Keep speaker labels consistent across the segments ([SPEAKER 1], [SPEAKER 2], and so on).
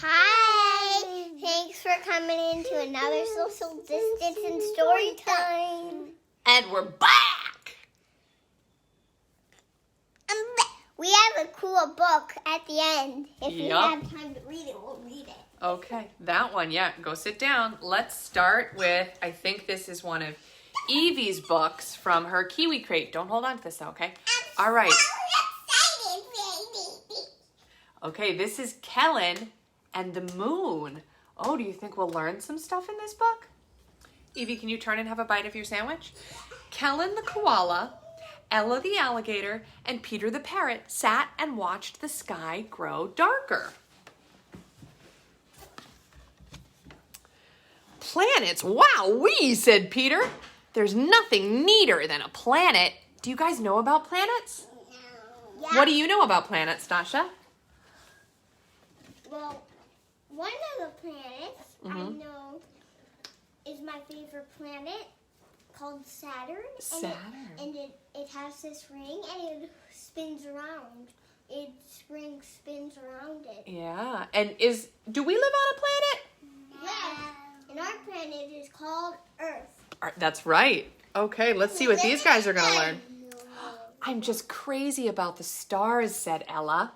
[SPEAKER 1] Hi! Thanks for coming into another social distance and story time.
[SPEAKER 2] And we're back!
[SPEAKER 1] We have a cool book at the end. If you
[SPEAKER 2] Yup.
[SPEAKER 1] have time to read it, we'll read it.
[SPEAKER 2] Okay, that one, yeah. Go sit down. Let's start with, I think this is one of Evie's books from her Kiwi crate. Don't hold on to this though, okay? All right.
[SPEAKER 1] So excited, baby.
[SPEAKER 2] Okay, this is Kellan and the moon. Oh, do you think we'll learn some stuff in this book? Evie, can you turn and have a bite of your sandwich? Kellan the koala, Ella the alligator, and Peter the parrot sat and watched the sky grow darker. Planets, wowee, said Peter. There's nothing neater than a planet. Do you guys know about planets?
[SPEAKER 1] Yeah.
[SPEAKER 2] What do you know about planets, Dasha?
[SPEAKER 1] Well, one of the planets I know is my favorite planet called Saturn.
[SPEAKER 2] Saturn.
[SPEAKER 1] And it has this ring and it spins around. Its ring spins around it.
[SPEAKER 2] Yeah, and do we live on a planet?
[SPEAKER 1] Yeah. And our planet is called Earth.
[SPEAKER 2] That's right. Okay, let's see what these guys are going to learn. I'm just crazy about the stars, said Ella.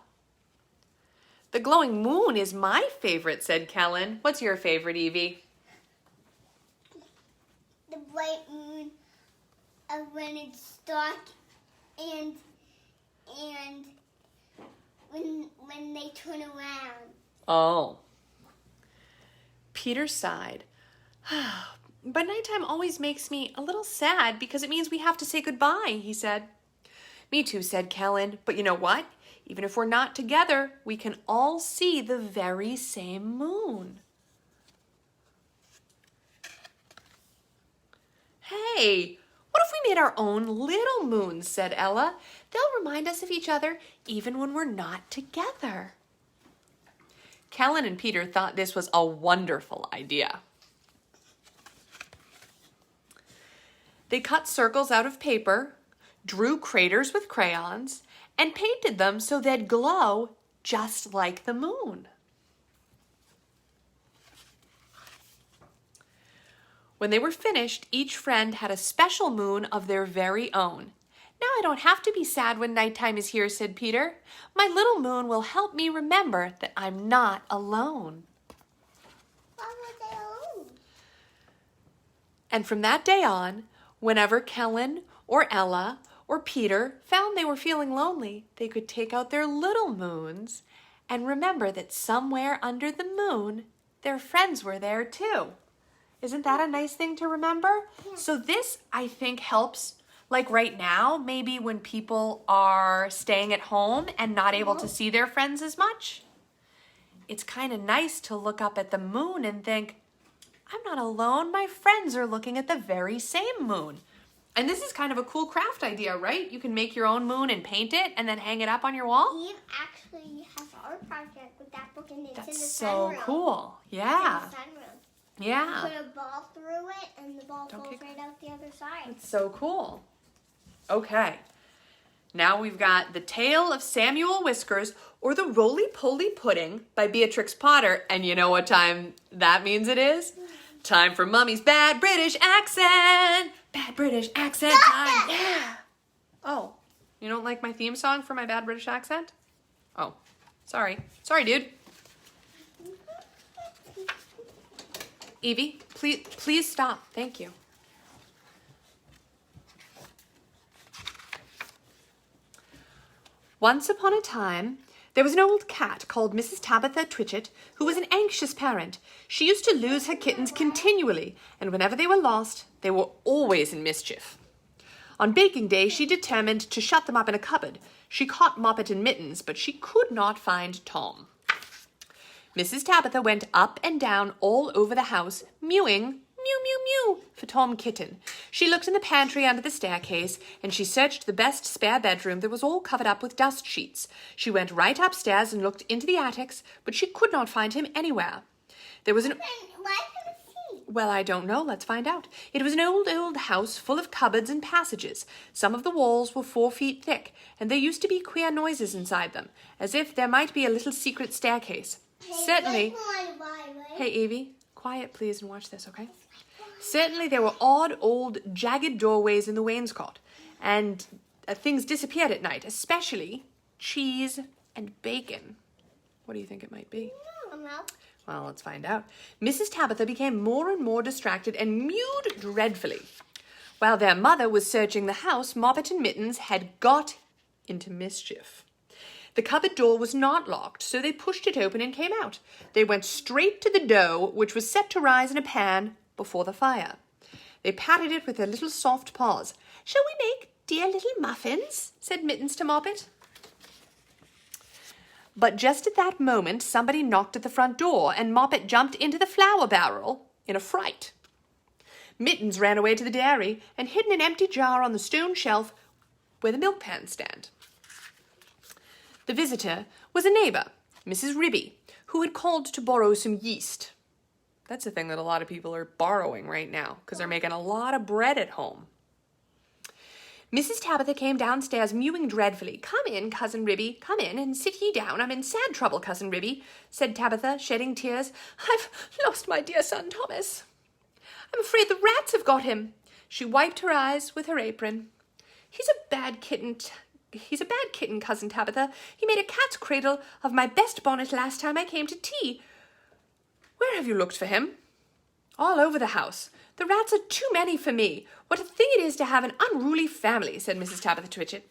[SPEAKER 2] The glowing moon is my favorite, said Kellan. What's your favorite, Evie?
[SPEAKER 1] The bright moon of when it's dark and when they turn around.
[SPEAKER 2] Oh. Peter sighed. But nighttime always makes me a little sad because it means we have to say goodbye, he said. Me too, said Kellan. But you know what? Even if we're not together, we can all see the very same moon. Hey, what if we made our own little moons, said Ella. They'll remind us of each other even when we're not together. Kellan and Peter thought this was a wonderful idea. They cut circles out of paper, drew craters with crayons, and painted them so they'd glow just like the moon. When they were finished, each friend had a special moon of their very own. Now I don't have to be sad when nighttime is here, said Peter. My little moon will help me remember that I'm not alone.
[SPEAKER 1] Why were they alone?
[SPEAKER 2] And from that day on, whenever Kellan or Ella or Peter found they were feeling lonely, they could take out their little moons and remember that somewhere under the moon, their friends were there too. Isn't that a nice thing to remember?
[SPEAKER 1] Yeah.
[SPEAKER 2] So this, I think, helps, like right now, maybe when people are staying at home and not able to see their friends as much. It's kind of nice to look up at the moon and think, I'm not alone. My friends are looking at the very same moon. And this is kind of a cool craft idea, right? You can make your own moon and paint it and then hang it up on your wall.
[SPEAKER 1] Eve actually has an art project with that book and it's in the
[SPEAKER 2] That's
[SPEAKER 1] sunroom.
[SPEAKER 2] so cool. Yeah.
[SPEAKER 1] It's in the sunroom.
[SPEAKER 2] Yeah.
[SPEAKER 1] Put a ball through it and the ball
[SPEAKER 2] Don't
[SPEAKER 1] goes
[SPEAKER 2] kick-
[SPEAKER 1] right out the other side.
[SPEAKER 2] It's so cool. Okay. Now we've got The Tale of Samuel Whiskers or the Roly-Poly Pudding by Beatrix Potter. And you know what time that means it is? Time for Mummy's Bad British Accent. Bad British Accent time. Yeah. Oh, you don't like my theme song for my Bad British Accent? Oh, sorry. Sorry, dude. Evie, please stop. Thank you. Once upon a time, there was an old cat called Mrs. Tabitha Twitchit who was an anxious parent. She used to lose her kittens continually, and whenever they were lost, they were always in mischief. On baking day, she determined to shut them up in a cupboard. She caught Moppet and Mittens, but she could not find Tom. Mrs. Tabitha went up and down all over the house, mewing, mew, mew, mew, for Tom Kitten. She looked in the pantry under the staircase, and she searched the best spare bedroom that was all covered up with dust sheets. She went right upstairs and looked into the attics, but she could not find him anywhere. There was an...
[SPEAKER 1] Why couldn't see?
[SPEAKER 2] Well, I don't know. Let's find out. It was an old house full of cupboards and passages. Some of the walls were 4 feet thick, and there used to be queer noises inside them, as if there might be a little secret staircase. Certainly. Hey, Evie, quiet please and watch this, okay? Certainly there were odd, old, jagged doorways in the wainscot, and things disappeared at night, especially cheese and bacon. What do you think it might be? Well, let's find out. Mrs. Tabitha became more and more distracted and mewed dreadfully. While their mother was searching the house, Moppet and Mittens had got into mischief. The cupboard door was not locked, so they pushed it open and came out. They went straight to the dough, which was set to rise in a pan before the fire. They patted it with their little soft paws. "Shall we make dear little muffins?" said Mittens to Moppet. But just at that moment, somebody knocked at the front door, and Moppet jumped into the flour barrel in a fright. Mittens ran away to the dairy and hid in an empty jar on the stone shelf where the milk pans stand. The visitor was a neighbour, Mrs. Ribby, who had called to borrow some yeast. That's a thing that a lot of people are borrowing right now because they're making a lot of bread at home. Mrs. Tabitha came downstairs mewing dreadfully. "Come in, Cousin Ribby, come in and sit ye down. I'm in sad trouble, Cousin Ribby," said Tabitha, shedding tears. "I've lost my dear son Thomas. I'm afraid the rats have got him." She wiped her eyes with her apron. He's a bad kitten, Cousin Tabitha. He made a cat's cradle of my best bonnet last time I came to tea." "Where have you looked for him?" "All over the house. The rats are too many for me. What a thing it is to have an unruly family," said Mrs. Tabitha Twitchit.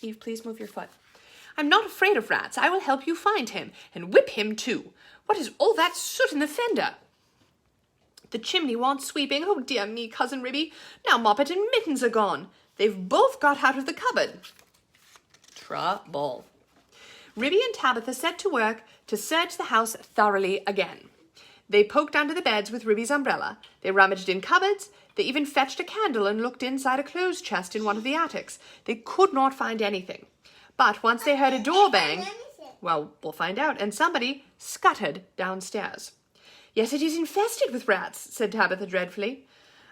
[SPEAKER 2] "Eve, please move your foot." "I'm not afraid of rats. I will help you find him, and whip him too. What is all that soot in the fender?" "The chimney wants sweeping. Oh, dear me, Cousin Ribby. Now Moppet and Mittens are gone. They've both got out of the cupboard." Trouble. Ribby and Tabitha set to work to search the house thoroughly again. They poked under the beds with Ribby's umbrella. They rummaged in cupboards. They even fetched a candle and looked inside a clothes chest in one of the attics. They could not find anything. But once they heard a door bang, well, we'll find out, and somebody scuttered downstairs. "Yes, it is infested with rats," said Tabitha dreadfully.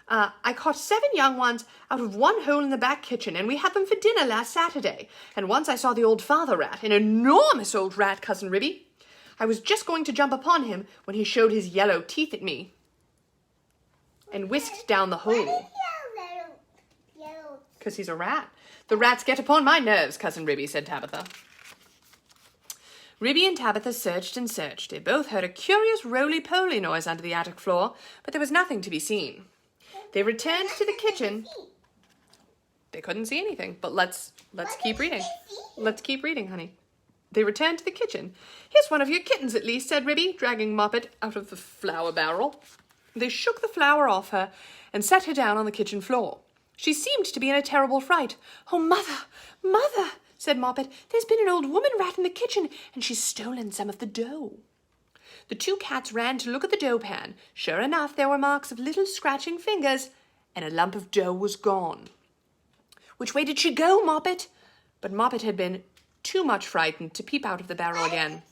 [SPEAKER 2] "I caught 7 young ones out of one hole in the back kitchen, and we had them for dinner last Saturday. And once I saw the old father rat, an enormous old rat, Cousin Ribby. I was just going to jump upon him when he showed his yellow teeth at me and whisked down the hole." "Because he's a rat. The rats get upon my nerves, Cousin Ribby," said Tabitha. Ribby and Tabitha searched and searched. They both heard a curious roly-poly noise under the attic floor, but there was nothing to be seen. They returned to the kitchen. They couldn't see anything, but let's keep reading. Let's keep reading, honey. They returned to the kitchen. "Here's one of your kittens, at least," said Ribby, dragging Moppet out of the flour barrel. They shook the flour off her and set her down on the kitchen floor. She seemed to be in a terrible fright. "Oh, Mother, Mother," said Moppet, "there's been an old woman rat in the kitchen, and she's stolen some of the dough." The 2 cats ran to look at the dough pan. Sure enough, there were marks of little scratching fingers, and a lump of dough was gone. "Which way did she go, Moppet?" But Moppet had been too much frightened to peep out of the barrel again.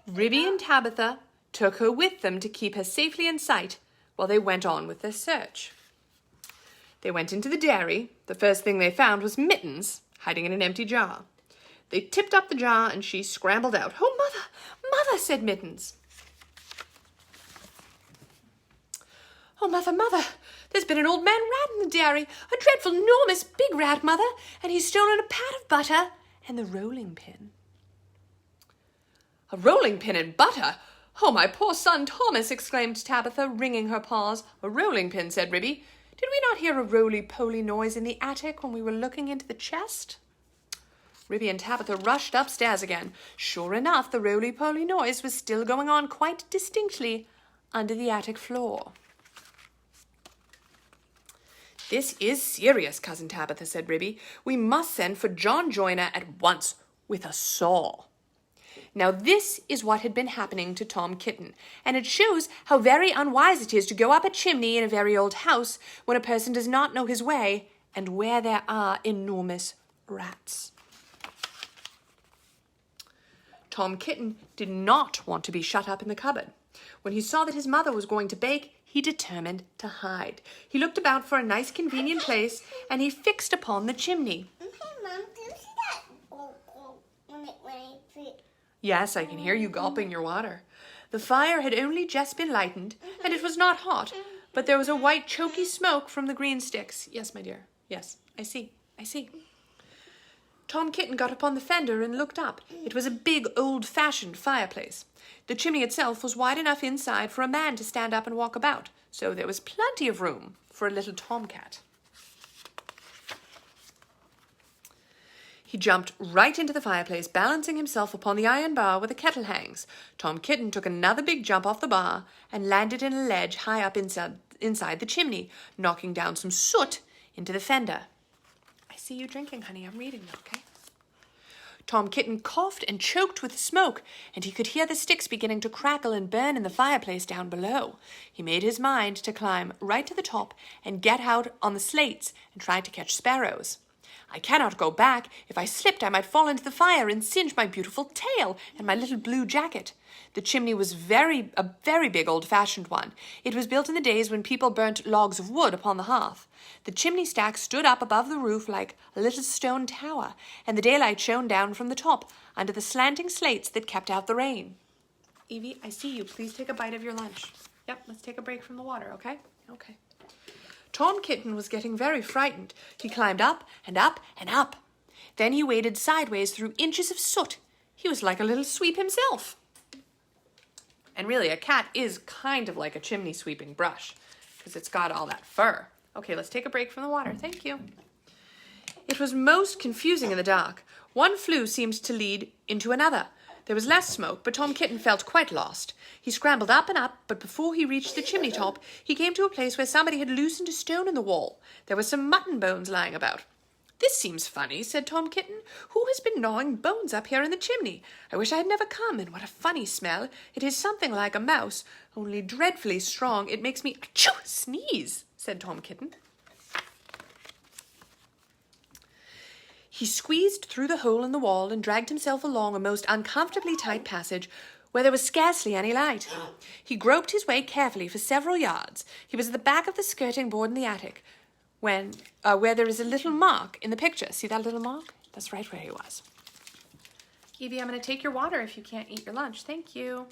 [SPEAKER 2] Ribby and Tabitha took her with them to keep her safely in sight while they went on with their search. They went into the dairy. The first thing they found was Mittens hiding in an empty jar. They tipped up the jar and she scrambled out. "Oh, Mother, Mother," said Mittens. "Oh, Mother, Mother, there's been an old man rat in the dairy, a dreadful, enormous, big rat, Mother, and he's stolen a pat of butter and the rolling pin." "A rolling pin and butter? Oh, my poor son Thomas," exclaimed Tabitha, wringing her paws. "A rolling pin," said Ribby. "Did we not hear a roly-poly noise in the attic when we were looking into the chest?" Ribby and Tabitha rushed upstairs again. Sure enough, the roly-poly noise was still going on quite distinctly under the attic floor. "This is serious, Cousin Tabitha," said Ribby. "We must send for John Joyner at once with a saw." Now this is what had been happening to Tom Kitten, and it shows how very unwise it is to go up a chimney in a very old house when a person does not know his way and where there are enormous rats. Tom Kitten did not want to be shut up in the cupboard. When he saw that his mother was going to bake, he determined to hide. He looked about for a nice convenient place, and he fixed upon the chimney.
[SPEAKER 1] Hey, Mom, do you see that when I
[SPEAKER 2] Yes, I can hear you gulping your water. The fire had only just been lightened, and it was not hot, but there was a white choky smoke from the green sticks. Yes, my dear. Yes, I see. Tom Kitten got upon the fender and looked up. It was a big, old-fashioned fireplace. The chimney itself was wide enough inside for a man to stand up and walk about, so there was plenty of room for a little tomcat. He jumped right into the fireplace, balancing himself upon the iron bar where the kettle hangs. Tom Kitten took another big jump off the bar and landed in a ledge high up inside the chimney, knocking down some soot into the fender. I see you drinking, honey. I'm reading now, okay? Tom Kitten coughed and choked with the smoke, and he could hear the sticks beginning to crackle and burn in the fireplace down below. He made his mind to climb right to the top and get out on the slates and try to catch sparrows. I cannot go back. If I slipped, I might fall into the fire and singe my beautiful tail and my little blue jacket. The chimney was a very big old-fashioned one. It was built in the days when people burnt logs of wood upon the hearth. The chimney stack stood up above the roof like a little stone tower, and the daylight shone down from the top under the slanting slates that kept out the rain. Evie, I see you. Please take a bite of your lunch. Yep, let's take a break from the water, okay? Okay. Tom Kitten was getting very frightened. He climbed up and up and up. Then he waded sideways through inches of soot. He was like a little sweep himself. And really, a cat is kind of like a chimney sweeping brush because it's got all that fur. Okay, let's take a break from the water. Thank you. It was most confusing in the dark. One flue seemed to lead into another. There was less smoke, but Tom Kitten felt quite lost. He scrambled up and up, but before he reached the chimney top, he came to a place where somebody had loosened a stone in the wall. There were some mutton bones lying about. "This seems funny," said Tom Kitten. "Who has been gnawing bones up here in the chimney? I wish I had never come, and what a funny smell. It is something like a mouse, only dreadfully strong. It makes me achoo, sneeze," said Tom Kitten. He squeezed through the hole in the wall and dragged himself along a most uncomfortably tight passage where there was scarcely any light. He groped his way carefully for several yards. He was at the back of the skirting board in the attic, where there is a little mark in the picture. See that little mark? That's right where he was. Evie, I'm going to take your water if you can't eat your lunch. Thank you.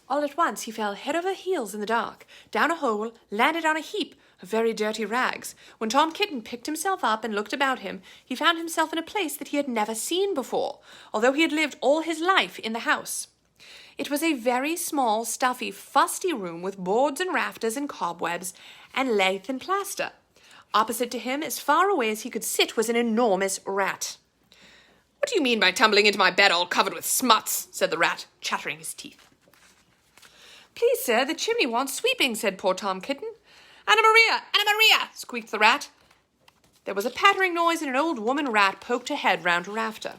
[SPEAKER 2] All at once he fell head over heels in the dark, down a hole, landed on a heap of very dirty rags. When Tom Kitten picked himself up and looked about him, he found himself in a place that he had never seen before, although he had lived all his life in the house. It was a very small, stuffy, fusty room with boards and rafters and cobwebs and lath and plaster. Opposite to him, as far away as he could sit, was an enormous rat. "What do you mean by tumbling into my bed all covered with smuts?" said the rat, chattering his teeth. "Please, sir, the chimney wants sweeping," said poor Tom Kitten. "Anna Maria! Anna Maria!" squeaked the rat. There was a pattering noise, and an old woman rat poked her head round a rafter.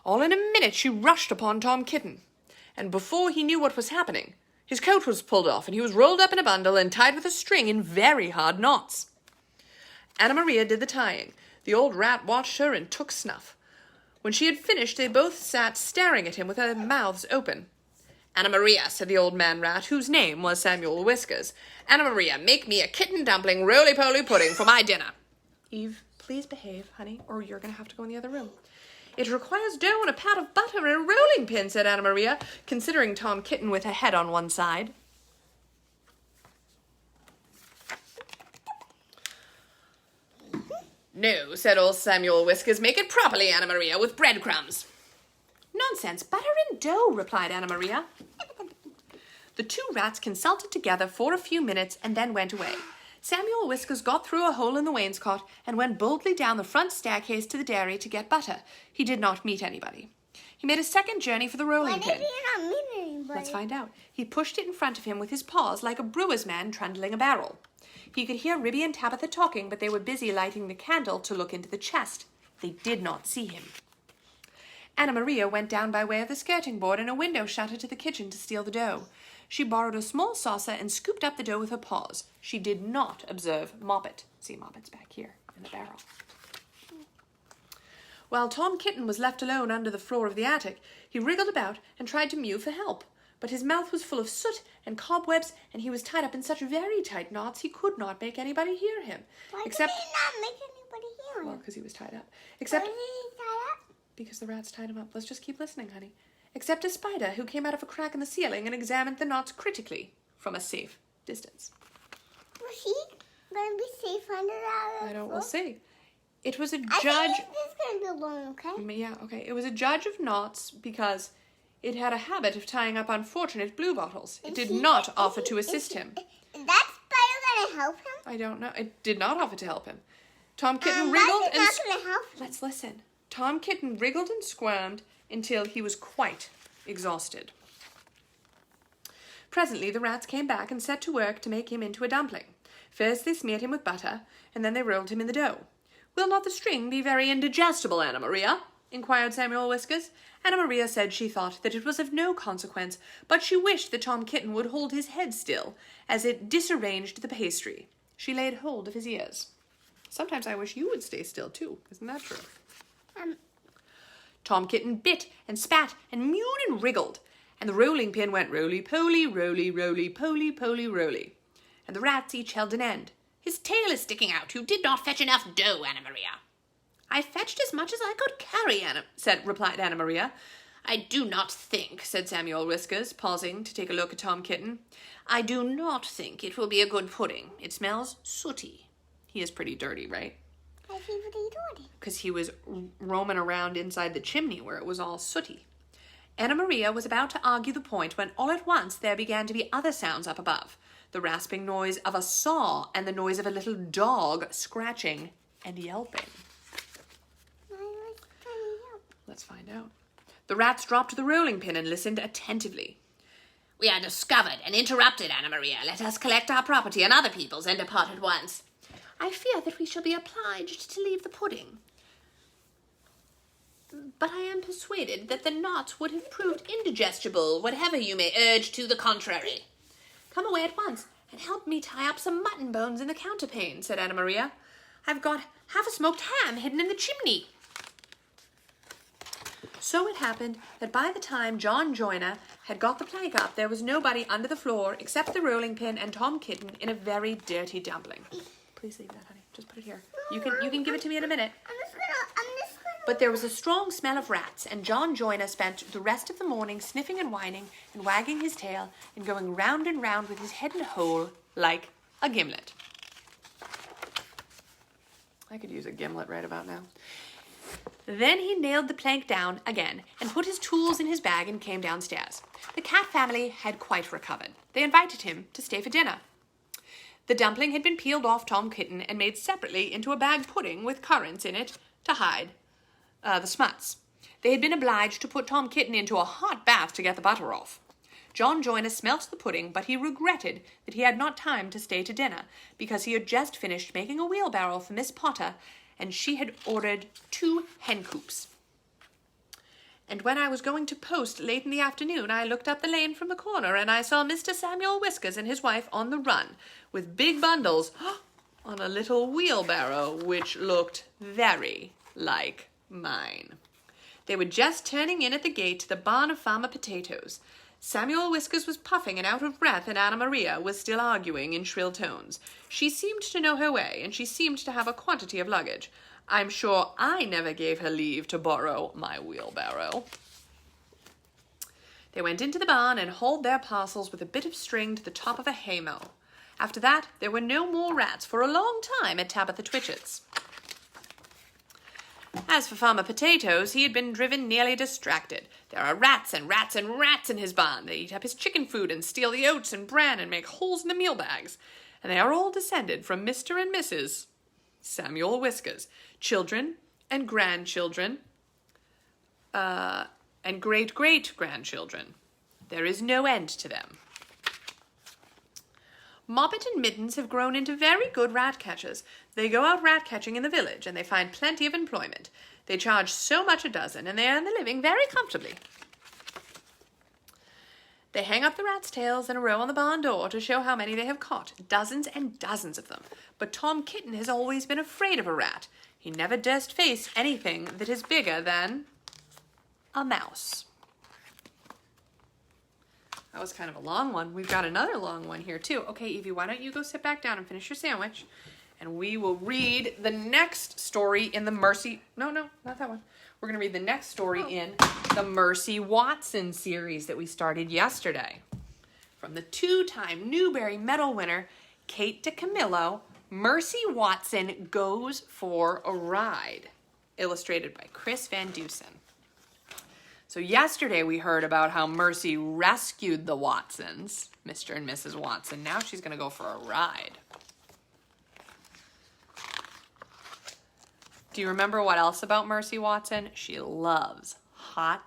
[SPEAKER 2] All in a minute she rushed upon Tom Kitten, and before he knew what was happening, his coat was pulled off, and he was rolled up in a bundle and tied with a string in very hard knots. Anna Maria did the tying. The old rat watched her and took snuff. When she had finished, they both sat staring at him with their mouths open. "Anna Maria," said the old man rat, whose name was Samuel Whiskers. "Anna Maria, make me a kitten dumpling roly-poly pudding for my dinner." "Eve, please behave, honey, or you're going to have to go in the other room." "It requires dough and a pat of butter and a rolling pin," said Anna Maria, considering Tom Kitten with her head on one side. "No," said old Samuel Whiskers, "make it properly, Anna Maria, with breadcrumbs." "Nonsense, butter and dough," replied Anna Maria. The two rats consulted together for a few minutes and then went away. Samuel Whiskers got through a hole in the wainscot and went boldly down the front staircase to the dairy to get butter. He did not meet anybody. He made a second journey for the rolling pin.
[SPEAKER 1] Why did he not meet anybody?
[SPEAKER 2] Let's find out. He pushed it in front of him with his paws like a brewer's man trundling a barrel. He could hear Ribby and Tabitha talking, but they were busy lighting the candle to look into the chest. They did not see him. Anna Maria went down by way of the skirting board and a window shutter to the kitchen to steal the dough. She borrowed a small saucer and scooped up the dough with her paws. She did not observe Moppet. See, Moppet's back here in the barrel. While Tom Kitten was left alone under the floor of the attic, he wriggled about and tried to mew for help. But his mouth was full of soot and cobwebs, and he was tied up in such very tight knots he could not make anybody hear him.
[SPEAKER 1] Why
[SPEAKER 2] except
[SPEAKER 1] did he not make put a heel on
[SPEAKER 2] Well,
[SPEAKER 1] him?
[SPEAKER 2] because he was tied up.
[SPEAKER 1] Why
[SPEAKER 2] Except
[SPEAKER 1] did he tie up?
[SPEAKER 2] because the rats tied him up. Let's just keep listening, honey. Except a spider who came out of a crack in the ceiling and examined the knots critically from a safe distance.
[SPEAKER 1] Was he going to be safe under that?
[SPEAKER 2] I don't, we'll see. It was a
[SPEAKER 1] I
[SPEAKER 2] judge.
[SPEAKER 1] think this is going to be alone, okay?
[SPEAKER 2] Yeah, okay. It was a judge of knots because it had a habit of tying up unfortunate blue bottles. It did not offer to assist him.
[SPEAKER 1] Is that spider going to help him?
[SPEAKER 2] I don't know. It did not offer to help him. Tom Kitten wriggled and...
[SPEAKER 1] That's not going to help him.
[SPEAKER 2] Let's listen. Tom Kitten wriggled and squirmed until he was quite exhausted. Presently, the rats came back and set to work to make him into a dumpling. First, they smeared him with butter, and then they rolled him in the dough. "Will not the string be very indigestible, Anna Maria?" inquired Samuel Whiskers. Anna Maria said she thought that it was of no consequence, but she wished that Tom Kitten would hold his head still, as it disarranged the pastry. She laid hold of his ears. Sometimes I wish you would stay still, too. Isn't that true? Tom Kitten bit and spat and mewed and wriggled, and the rolling pin went roly-poly, roly, roly-poly, poly, roly. And the rats each held an end. "His tail is sticking out. You did not fetch enough dough, Anna Maria." "I fetched as much as I could carry," replied Anna Maria. "I do not think," said Samuel Whiskers, pausing to take a look at Tom Kitten, "I do not think it will be a good pudding. It smells sooty." He is pretty dirty, right?
[SPEAKER 1] I see what he's doing.
[SPEAKER 2] Because he was roaming around inside the chimney where it was all sooty. Anna Maria was about to argue the point when all at once there began to be other sounds up above. The rasping noise of a saw and the noise of a little dog scratching and yelping. Let's find out. The rats dropped the rolling pin and listened attentively. "We are discovered and interrupted, Anna Maria. Let us collect our property and other people's and depart at once." "I fear that we shall be obliged to leave the pudding. But I am persuaded that the knots would have proved indigestible, whatever you may urge to the contrary." "Come away at once and help me tie up some mutton bones in the counterpane," said Anna Maria. "I've got half a smoked ham hidden in the chimney." So it happened that by the time John Joyner had got the plank up, there was nobody under the floor except the rolling pin and Tom Kitten in a very dirty dumpling. Please leave that, honey. Just put it here. You can give it to me in a minute.
[SPEAKER 1] I'm just gonna.
[SPEAKER 2] But there was a strong smell of rats, and John Joyner spent the rest of the morning sniffing and whining and wagging his tail and going round and round with his head in a hole like a gimlet. I could use a gimlet right about now. Then he nailed the plank down again and put his tools in his bag and came downstairs. The cat family had quite recovered. They invited him to stay for dinner. The dumpling had been peeled off Tom Kitten and made separately into a bag pudding with currants in it to hide the smuts. They had been obliged to put Tom Kitten into a hot bath to get the butter off. John Joyner smelt the pudding, but he regretted that he had not time to stay to dinner, because he had just finished making a wheelbarrow for Miss Potter, and she had ordered 2 hen coops. "And when I was going to post late in the afternoon, I looked up the lane from the corner, and I saw Mr. Samuel Whiskers and his wife on the run, with big bundles on a little wheelbarrow, which looked very like mine. They were just turning in at the gate to the barn of Farmer Potatoes. Samuel Whiskers was puffing and out of breath, and Anna Maria was still arguing in shrill tones. She seemed to know her way, and she seemed to have a quantity of luggage. I'm sure I never gave her leave to borrow my wheelbarrow." They went into the barn and hauled their parcels with a bit of string to the top of a haymow. After that, there were no more rats for a long time at Tabitha Twitchit's. As for Farmer Potatoes, he had been driven nearly distracted. There are rats and rats and rats in his barn. They eat up his chicken food and steal the oats and bran and make holes in the meal bags. And they are all descended from Mr. and Mrs. Samuel Whiskers, children and grandchildren, and great-great-grandchildren. There is no end to them. Moppet and Mittens have grown into very good rat catchers. They go out rat catching in the village, and they find plenty of employment. They charge so much a dozen, and they earn the living very comfortably. They hang up the rats' tails in a row on the barn door to show how many they have caught, dozens and dozens of them. But Tom Kitten has always been afraid of a rat. He never durst face anything that is bigger than a mouse. That was kind of a long one. We've got another long one here, too. Okay, Evie, why don't you go sit back down and finish your sandwich, And we will read the next story in the Mercy... No, not that one. We're going to read the next story in the Mercy Watson series that we started yesterday. From the 2-time Newbery Medal winner, Kate DiCamillo, Mercy Watson Goes for a Ride, illustrated by Chris Van Dusen. So yesterday we heard about how Mercy rescued the Watsons, Mr. and Mrs. Watson. Now she's going to go for a ride. Do you remember what else about Mercy Watson? She loves hot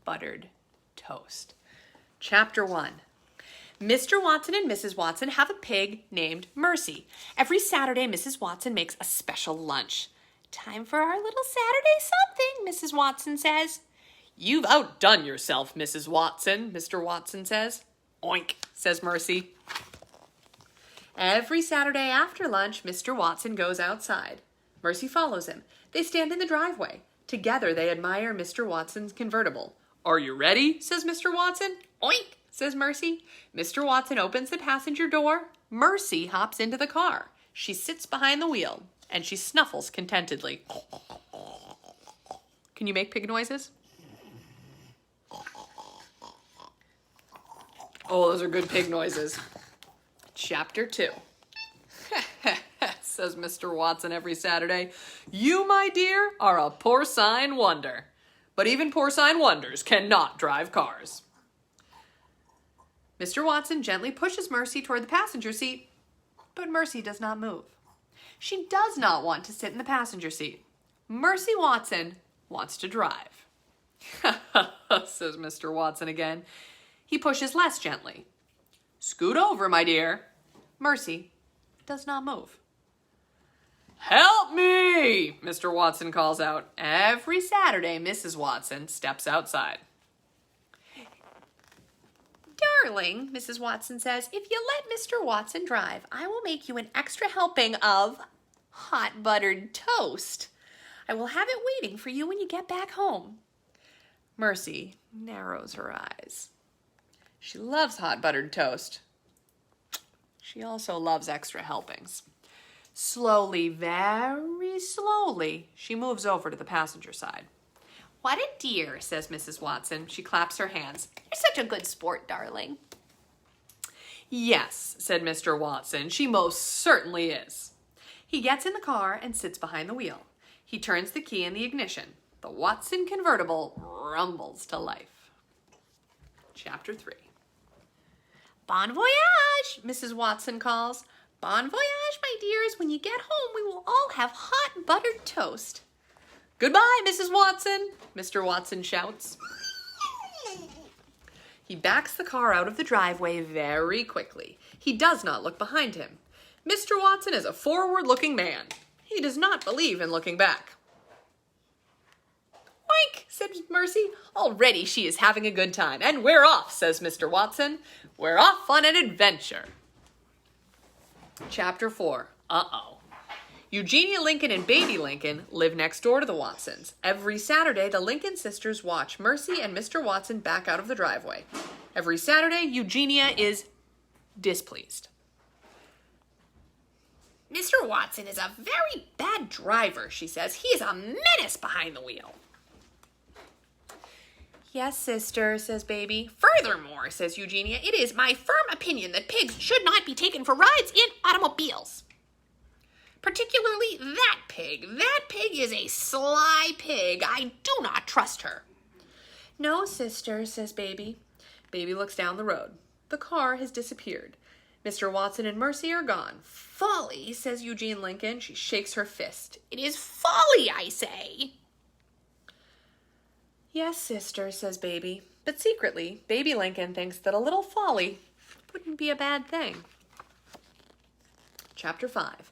[SPEAKER 2] buttered toast. Chapter 1. Mr. Watson and Mrs. Watson have a pig named Mercy. Every Saturday, Mrs. Watson makes a special lunch. Time for our little Saturday something, Mrs. Watson says. You've outdone yourself, Mrs. Watson, Mr. Watson says. Oink, says Mercy. Every Saturday after lunch, Mr. Watson goes outside. Mercy follows him. They stand in the driveway. Together, they admire Mr. Watson's convertible. Are you ready? Says Mr. Watson. Oink, says Mercy. Mr. Watson opens the passenger door. Mercy hops into the car. She sits behind the wheel, and she snuffles contentedly. Can you make pig noises? Oh, those are good pig noises. Chapter 2. Says Mr. Watson every Saturday. You, my dear, are a porcine wonder. But even porcine wonders cannot drive cars. Mr. Watson gently pushes Mercy toward the passenger seat, but Mercy does not move. She does not want to sit in the passenger seat. Mercy Watson wants to drive. Says Mr. Watson again. He pushes less gently. Scoot over, my dear. Mercy does not move. Help me, Mr. Watson calls out. Every Saturday, Mrs. Watson steps outside. Darling, Mrs. Watson says, if you let Mr. Watson drive, I will make you an extra helping of hot buttered toast. I will have it waiting for you when you get back home. Mercy narrows her eyes. She loves hot buttered toast. She also loves extra helpings. Slowly, very slowly, she moves over to the passenger side. What a dear, says Mrs. Watson. She claps her hands. You're such a good sport, darling. Yes, said Mr. Watson, she most certainly is. He gets in the car and sits behind the wheel. He turns the key in the ignition. The Watson convertible rumbles to life. Chapter 3. Bon voyage, Mrs. Watson calls. Bon voyage, my dears. When you get home, we will all have hot buttered toast. Goodbye, Mrs. Watson, Mr. Watson shouts. He backs the car out of the driveway very quickly. He does not look behind him. Mr. Watson is a forward-looking man. He does not believe in looking back. Oink, said Mercy. Already she is having a good time. And we're off, says Mr. Watson. We're off on an adventure. Chapter 4. Uh-oh. Eugenia Lincoln and Baby Lincoln live next door to the Watsons. Every Saturday, the Lincoln sisters watch Mercy and Mr. Watson back out of the driveway. Every Saturday, Eugenia is displeased. Mr. Watson is a very bad driver, she says. He is a menace behind the wheel. Yes, sister, says Baby. Furthermore, says Eugenia, it is my firm opinion that pigs should not be taken for rides in automobiles. Particularly that pig. That pig is a sly pig. I do not trust her. No, sister, says Baby. Baby looks down the road. The car has disappeared. Mr. Watson and Mercy are gone. Folly, says Eugene Lincoln. She shakes her fist. It is folly, I say. Yes, sister, says Baby. But secretly, Baby Lincoln thinks that a little folly wouldn't be a bad thing. Chapter 5.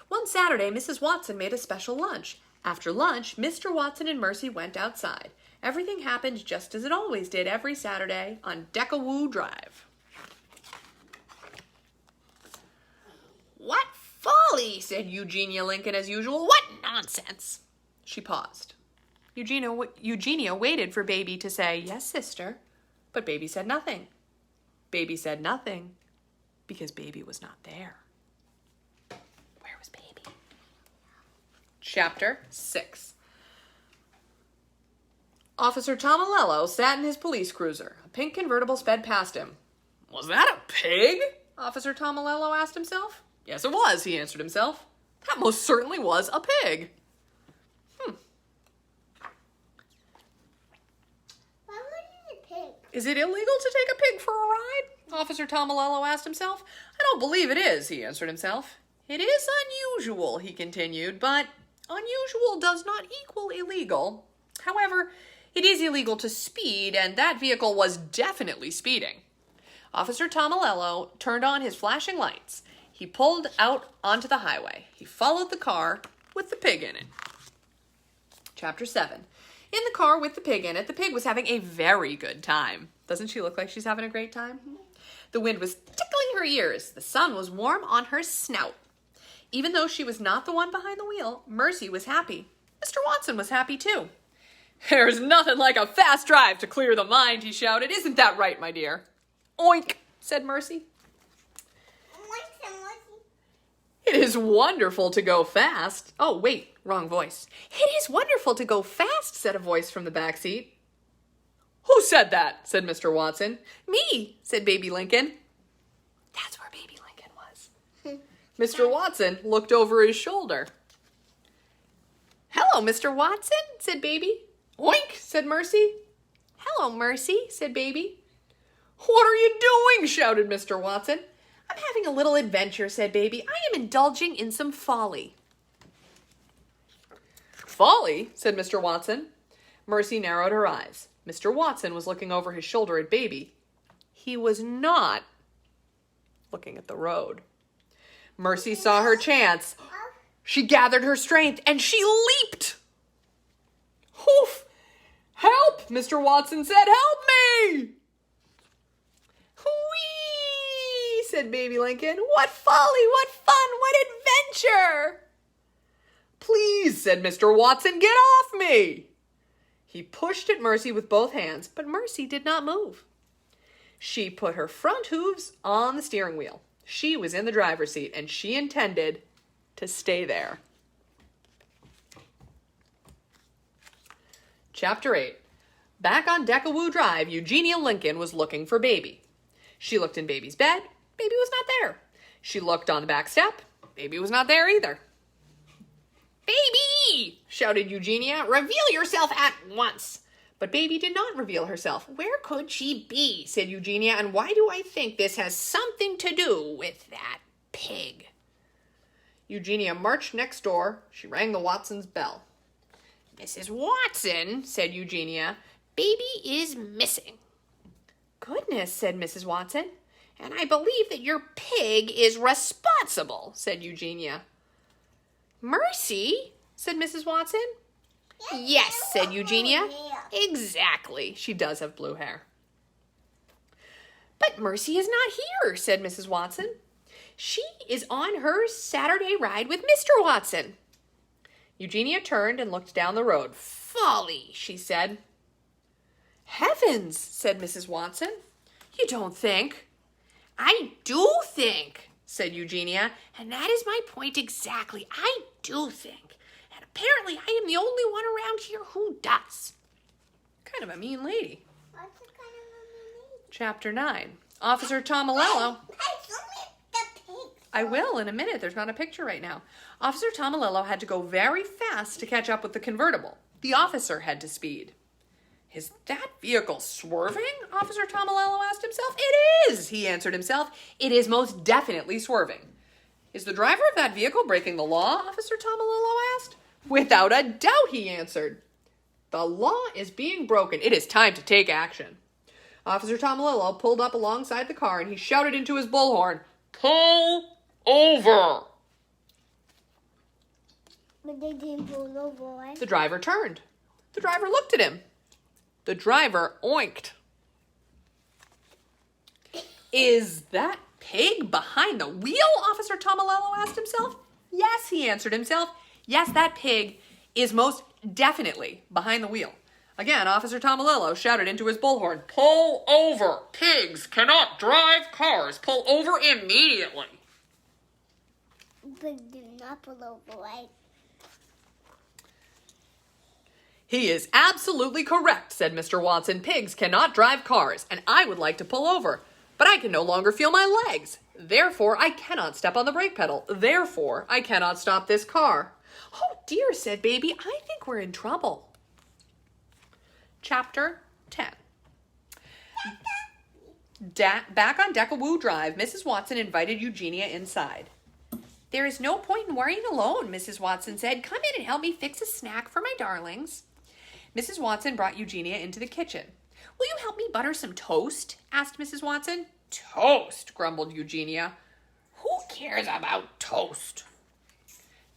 [SPEAKER 2] One Saturday, Mrs. Watson made a special lunch. After lunch, Mr. Watson and Mercy went outside. Everything happened just as it always did every Saturday on Deckawoo Drive. What folly, said Eugenia Lincoln as usual. What nonsense. She paused. Eugenia waited for Baby to say, yes, sister, but Baby said nothing. Baby said nothing because Baby was not there. Where was Baby? Chapter 6. Officer Tomalello sat in his police cruiser. A pink convertible sped past him. Was that a pig? Officer Tomalello asked himself. Yes, it was, he answered himself. That most certainly was a pig.
[SPEAKER 1] Why would it a pig?
[SPEAKER 2] Is it illegal to take a pig for a ride? Officer Tomalello asked himself. I don't believe it is, he answered himself. It is unusual, he continued, but unusual does not equal illegal. However, it is illegal to speed, and that vehicle was definitely speeding. Officer Tomalello turned on his flashing lights. He pulled out onto the highway. He followed the car with the pig in it. Chapter 7. In the car with the pig in it, the pig was having a very good time. Doesn't she look like she's having a great time? The wind was tickling her ears. The sun was warm on her snout. Even though she was not the one behind the wheel, Mercy was happy. Mr. Watson was happy too. There's nothing like a fast drive to clear the mind, he shouted. Isn't that right, my dear? Oink, said Mercy. It is wonderful to go fast. Oh, wait, wrong voice. It is wonderful to go fast, said a voice from the back seat. Who said that? Said Mr. Watson. Me, said Baby Lincoln. That's where Baby Lincoln was. Mr. Watson looked over his shoulder. Hello, Mr. Watson, said Baby. Oink, said Mercy. Hello, Mercy, said Baby. What are you doing? Shouted Mr. Watson. I'm having a little adventure, said Baby. I am indulging in some folly. Folly, said Mr. Watson. Mercy narrowed her eyes. Mr. Watson was looking over his shoulder at Baby. He was not looking at the road. Mercy saw her chance. She gathered her strength and she leaped. Oof! Help! Mr. Watson said, help me! Whee! Said Baby Lincoln. What folly, what fun, what adventure! Please, said Mr. Watson, get off me! He pushed at Mercy with both hands, but Mercy did not move. She put her front hooves on the steering wheel. She was in the driver's seat, and she intended to stay there. Chapter 8. Back on Deckawoo Drive, Eugenia Lincoln was looking for Baby. She looked in Baby's bed. Baby was not there. She looked on the back step. Baby was not there either. Baby! Shouted Eugenia. Reveal yourself at once. But Baby did not reveal herself. Where could she be? Said Eugenia. And why do I think this has something to do with that pig? Eugenia marched next door. She rang the Watsons' bell. Mrs. Watson, said Eugenia, Baby is missing. Goodness, said Mrs. Watson. And I believe that your pig is responsible, said Eugenia. Mercy, said Mrs. Watson. Yes, said Eugenia. Exactly. She does have blue hair. But Mercy is not here, said Mrs. Watson. She is on her Saturday ride with Mr. Watson. Eugenia turned and looked down the road. Folly, she said. Heavens, said Mrs. Watson. You don't think? I do think, said Eugenia, and that is my point exactly. I do think. And apparently I am the only one around here who does. Kind of a mean lady.
[SPEAKER 1] What's the kind of a mean?
[SPEAKER 2] Chapter 9. Officer Tomalello.
[SPEAKER 1] The pig.
[SPEAKER 2] I will in a minute. There's not a picture right now. Officer Tomalello had to go very fast to catch up with the convertible. The officer had to speed. Is that vehicle swerving? Officer Tomalello asked himself. It is, he answered himself. It is most definitely swerving. Is the driver of that vehicle breaking the law? Officer Tomalello asked. Without a doubt, he answered. The law is being broken. It is time to take action. Officer Tomalello pulled up alongside the car and he shouted into his bullhorn, pull over.
[SPEAKER 1] But they didn't pull over.
[SPEAKER 2] The driver turned. The driver looked at him. The driver oinked. Is that pig behind the wheel? Officer Tomalello asked himself. Yes, he answered himself. Yes, that pig is most definitely behind the wheel. Again, Officer Tomalello shouted into his bullhorn, pull over. Pigs cannot drive cars. Pull over immediately.
[SPEAKER 1] But do not pull over, right?
[SPEAKER 2] He is absolutely correct, said Mr. Watson. Pigs cannot drive cars, and I would like to pull over, but I can no longer feel my legs. Therefore, I cannot step on the brake pedal. Therefore, I cannot stop this car. Oh dear, said Baby, I think we're in trouble. Chapter 10. Back on Decawoo Drive, Mrs. Watson invited Eugenia inside. There is no point in worrying alone, Mrs. Watson said. Come in and help me fix a snack for my darlings. Mrs. Watson brought Eugenia into the kitchen. Will you help me butter some toast? Asked Mrs. Watson. Toast, grumbled Eugenia. Who cares about toast?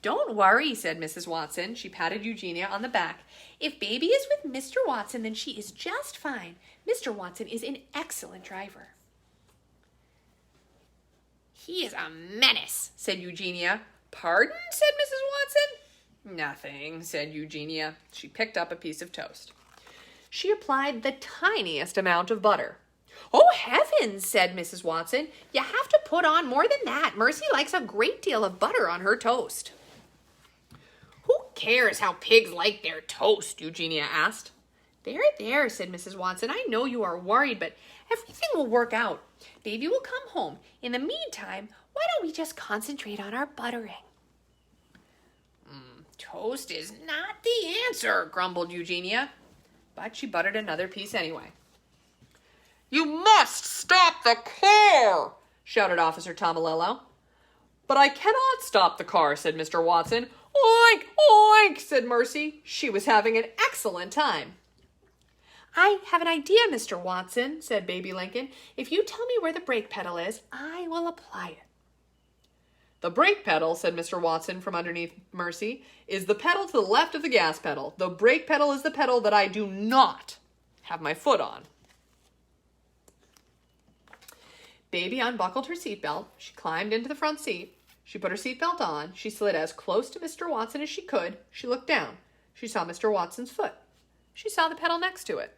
[SPEAKER 2] Don't worry, said Mrs. Watson. She patted Eugenia on the back. If Baby is with Mr. Watson, then she is just fine. Mr. Watson is an excellent driver. He is a menace, said Eugenia. Pardon, said Mrs. Watson. Nothing, said Eugenia. She picked up a piece of toast. She applied the tiniest amount of butter. Oh, heavens, said Mrs. Watson. You have to put on more than that. Mercy likes a great deal of butter on her toast. Who cares how pigs like their toast? Eugenia asked. There, said Mrs. Watson. I know you are worried, but everything will work out. Baby will come home. In the meantime, why don't we just concentrate on our buttering? Toast is not the answer, grumbled Eugenia. But she buttered another piece anyway. You must stop the car, shouted Officer Tomilello. But I cannot stop the car, said Mr. Watson. Oink, oink, said Mercy. She was having an excellent time. I have an idea, Mr. Watson, said Baby Lincoln. If you tell me where the brake pedal is, I will apply it. The brake pedal, said Mr. Watson from underneath Mercy, is the pedal to the left of the gas pedal. The brake pedal is the pedal that I do not have my foot on. Baby unbuckled her seatbelt. She climbed into the front seat. She put her seatbelt on. She slid as close to Mr. Watson as she could. She looked down. She saw Mr. Watson's foot. She saw the pedal next to it.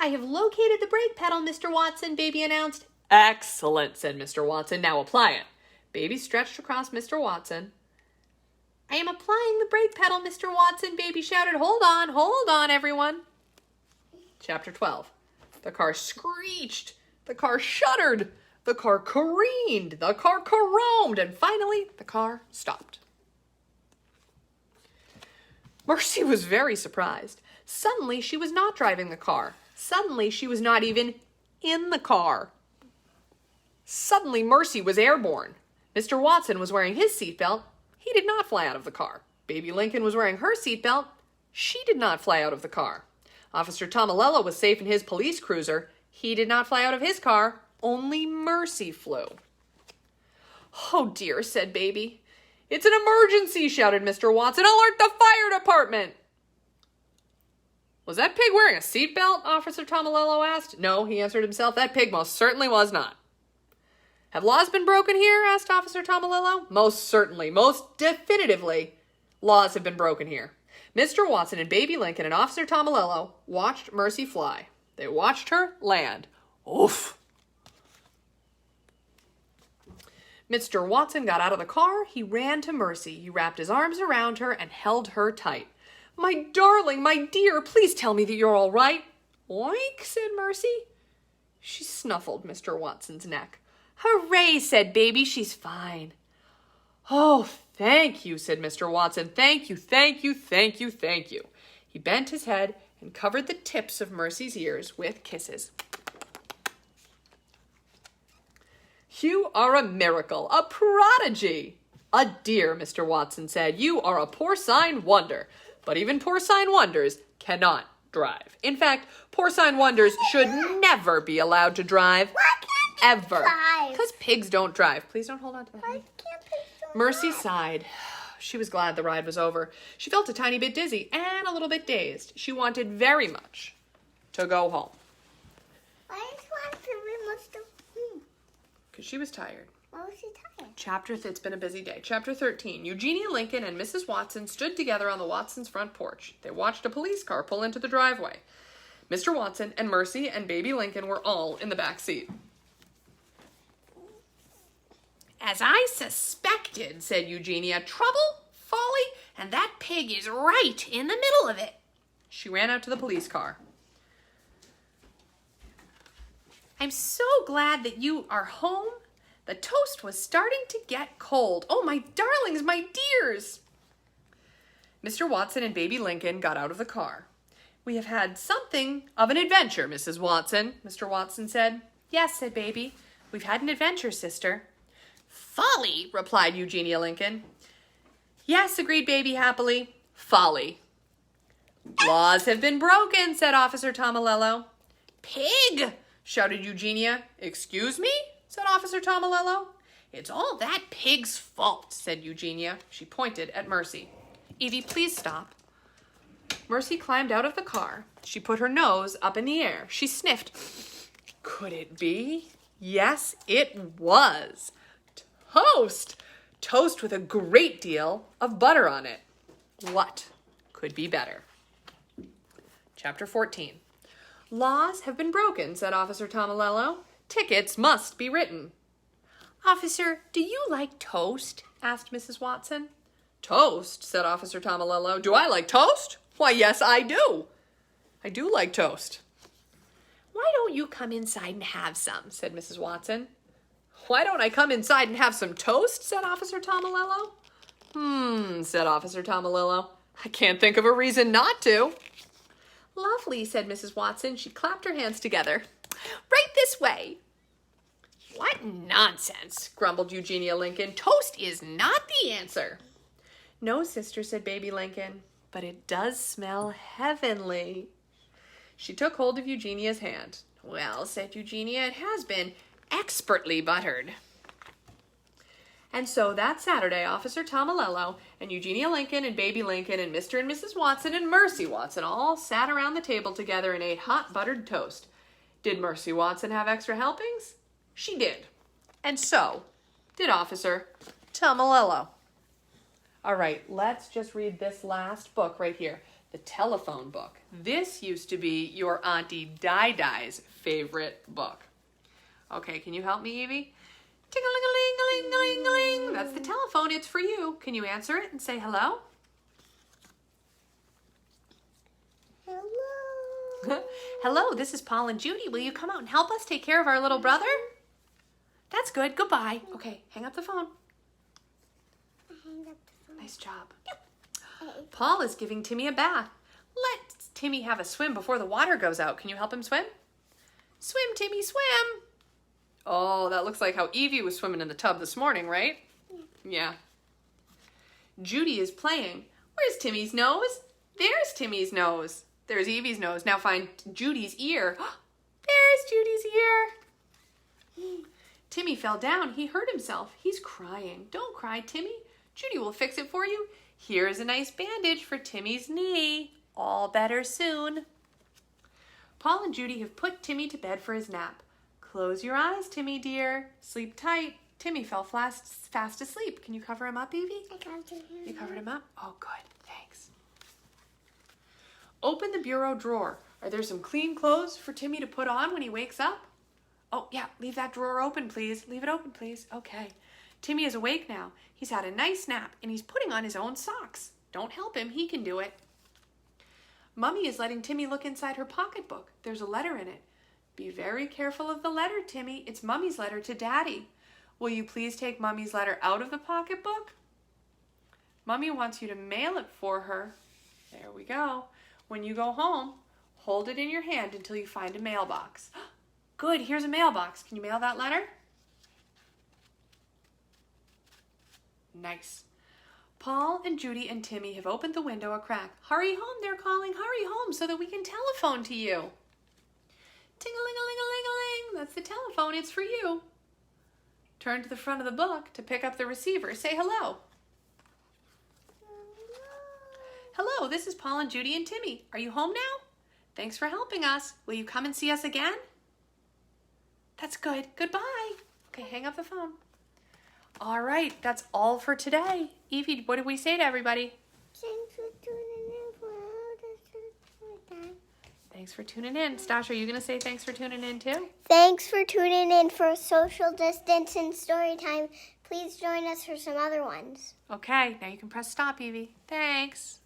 [SPEAKER 2] I have located the brake pedal, Mr. Watson, Baby announced. Excellent, said Mr. Watson. Now apply it. Baby stretched across Mr. Watson. I am applying the brake pedal, Mr. Watson, Baby shouted. Hold on, everyone. Chapter 12. The car screeched. The car shuddered. The car careened. The car caromed. And finally, the car stopped. Mercy was very surprised. Suddenly, she was not driving the car. Suddenly, she was not even in the car. Suddenly, Mercy was airborne. Mr. Watson was wearing his seatbelt. He did not fly out of the car. Baby Lincoln was wearing her seatbelt. She did not fly out of the car. Officer Tomilello was safe in his police cruiser. He did not fly out of his car. Only Mercy flew. Oh dear, said Baby. It's an emergency, shouted Mr. Watson. Alert the fire department! Was that pig wearing a seatbelt? Officer Tomilello asked. No, he answered himself. That pig most certainly was not. Have laws been broken here? Asked Officer Tomilello. Most certainly, most definitively, laws have been broken here. Mr. Watson and Baby Lincoln and Officer Tomilello watched Mercy fly. They watched her land. Oof! Mr. Watson got out of the car. He ran to Mercy. He wrapped his arms around her and held her tight. My darling, my dear, please tell me that you're all right. Oink, said Mercy. She snuffled Mr. Watson's neck. Hooray, said Baby, she's fine. Oh, thank you, said Mr. Watson. Thank you, thank you, thank you, thank you. He bent his head and covered the tips of Mercy's ears with kisses. You are a miracle, a prodigy. A dear, Mr. Watson said. You are a porcine wonder. But even porcine wonders cannot drive. In fact, porcine wonders should never be allowed to drive.
[SPEAKER 1] Why can't
[SPEAKER 2] Ever. Because pigs don't drive. Please don't hold on to that.
[SPEAKER 1] Why can't pigs drive?
[SPEAKER 2] Mercy sighed. She was glad the ride was over. She felt a tiny bit dizzy and a little bit dazed. She wanted very much to go home.
[SPEAKER 1] I just want to very much to
[SPEAKER 2] Because she was tired.
[SPEAKER 1] Why was she tired?
[SPEAKER 2] It's been a busy day. Chapter 13. Eugenia Lincoln and Mrs. Watson stood together on the Watsons' front porch. They watched a police car pull into the driveway. Mr. Watson and Mercy and Baby Lincoln were all in the back seat. As I suspected, said Eugenia, trouble, folly, and that pig is right in the middle of it. She ran out to the police car. I'm so glad that you are home. The toast was starting to get cold. Oh, my darlings, my dears. Mr. Watson and baby Lincoln got out of the car. We have had something of an adventure, Mrs. Watson, Mr. Watson said. Yes, said baby. We've had an adventure, sister. Folly, replied Eugenia Lincoln. Yes, agreed baby happily. Folly. Laws have been broken, said Officer Tomilello. Pig, shouted Eugenia. Excuse me, said Officer Tomilello. It's all that pig's fault, said Eugenia. She pointed at Mercy. Evie, please stop. Mercy climbed out of the car. She put her nose up in the air. She sniffed. Could it be? Yes, it was. Toast! Toast with a great deal of butter on it. What could be better? Chapter 14. Laws have been broken, said Officer Tomilello. Tickets must be written. Officer, do you like toast? Asked Mrs. Watson. Toast, said Officer Tomilello. Do I like toast? Why, yes, I do. I do like toast. Why don't you come inside and have some, said Mrs. Watson. Why don't I come inside and have some toast, said Officer Tomilello. Said Officer Tomilello. I can't think of a reason not to. Lovely, said Mrs. Watson. She clapped her hands together. Right this way. What nonsense, grumbled Eugenia Lincoln. Toast is not the answer. No, sister, said baby Lincoln, but it does smell heavenly. She took hold of Eugenia's hand. Well, said Eugenia, it has been expertly buttered. And so that Saturday, Officer Tomilello and Eugenia Lincoln and baby Lincoln and Mr. and Mrs. Watson and Mercy Watson all sat around the table together and ate hot buttered toast. Did Mercy Watson have extra helpings? She did. And so did Officer Tomilello. All right, let's just read this last book right here, the telephone book. This used to be your Auntie Di-Di's favorite book. Okay, can you help me, Evie? Ting-a-ling-a-ling-a-ling-a-ling. That's the telephone. It's for you. Can you answer it and say hello?
[SPEAKER 1] Hello.
[SPEAKER 2] Hello, this is Paul and Judy. Will you come out and help us take care of our little brother? That's good. Goodbye. Okay, hang up the phone.
[SPEAKER 1] Hang up the phone.
[SPEAKER 2] Nice job. Paul is giving Timmy a bath. Let Timmy have a swim before the water goes out. Can you help him swim? Swim, Timmy, swim. Oh, that looks like how Evie was swimming in the tub this morning, right? Yeah. Judy is playing. Where's Timmy's nose? There's Timmy's nose. There's Evie's nose. Now find Judy's ear. There's Judy's ear. Timmy fell down. He hurt himself. He's crying. Don't cry, Timmy. Judy will fix it for you. Here's a nice bandage for Timmy's knee. All better soon. Paul and Judy have put Timmy to bed for his nap. Close your eyes, Timmy dear. Sleep tight. Timmy fell fast asleep. Can you cover him up, Evie?
[SPEAKER 1] I got you.
[SPEAKER 2] You covered him up? Oh, good. Thanks. Open the bureau drawer. Are there some clean clothes for Timmy to put on when he wakes up? Oh, yeah. Leave that drawer open, please. Leave it open, please. Okay. Timmy is awake now. He's had a nice nap, and he's putting on his own socks. Don't help him. He can do it. Mummy is letting Timmy look inside her pocketbook. There's a letter in it. Be very careful of the letter, Timmy. It's Mummy's letter to Daddy. Will you please take Mummy's letter out of the pocketbook? Mummy wants you to mail it for her. There we go. When you go home, hold it in your hand until you find a mailbox. Good, here's a mailbox. Can you mail that letter? Nice. Paul and Judy and Timmy have opened the window a crack. Hurry home, they're calling. Hurry home so that we can telephone to you. Ting-a-ling-a-ling-a-ling-a-ling. That's the telephone. It's for you. Turn to the front of the book to pick up the receiver. Say hello. Hello, this is Paul and Judy and Timmy. Are you home now? Thanks for helping us. Will you come and see us again? That's good. Goodbye. Okay, hang up the phone. All right, that's all for today. Evie, what did we say to everybody?
[SPEAKER 1] Thanks for tuning in for all this.
[SPEAKER 2] Thanks for tuning in. Stash, are you going to say thanks for tuning in too?
[SPEAKER 1] Thanks for tuning in for Social Distance and Storytime Please join us for some other ones.
[SPEAKER 2] Okay, now you can press stop, Evie. Thanks.